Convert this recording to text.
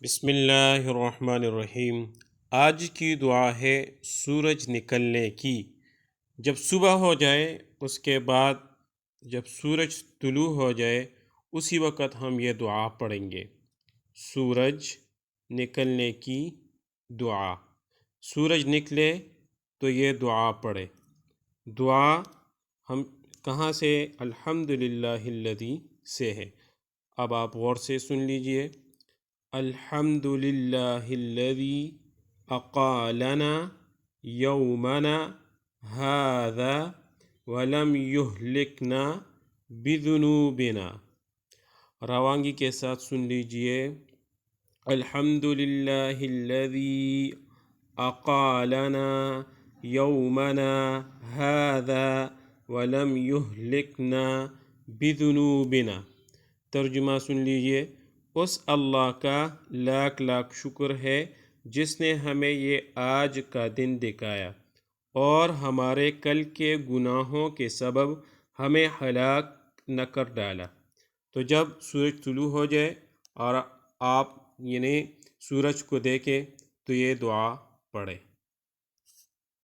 بسم اللہ الرحمن الرحیم۔ آج کی دعا ہے سورج نکلنے کی۔ جب صبح ہو جائے اس کے بعد جب سورج طلوع ہو جائے اسی وقت ہم یہ دعا پڑھیں گے۔ سورج نکلنے کی دعا۔ سورج نکلے تو یہ دعا پڑھے۔ دعا ہم کہاں سے؟ الحمدللہ الذی سے ہے۔ اب آپ غور سے سن لیجئے۔ الحمد للہ الذی اقالنا یومنا هذا ولم یہلکنا بذنوبنا۔ روانگی کے ساتھ سن لیجئے۔ الحمد للہ الذی اقالنا یومنا هذا ولم یہلکنا بذنوبنا۔ ترجمہ سن لیجئے۔ اس اللہ کا لاکھ لاکھ شکر ہے جس نے ہمیں یہ آج کا دن دکھایا اور ہمارے کل کے گناہوں کے سبب ہمیں ہلاک نہ کر ڈالا۔ تو جب سورج طلوع ہو جائے اور آپ سورج کو دیکھیں تو یہ دعا پڑھیں۔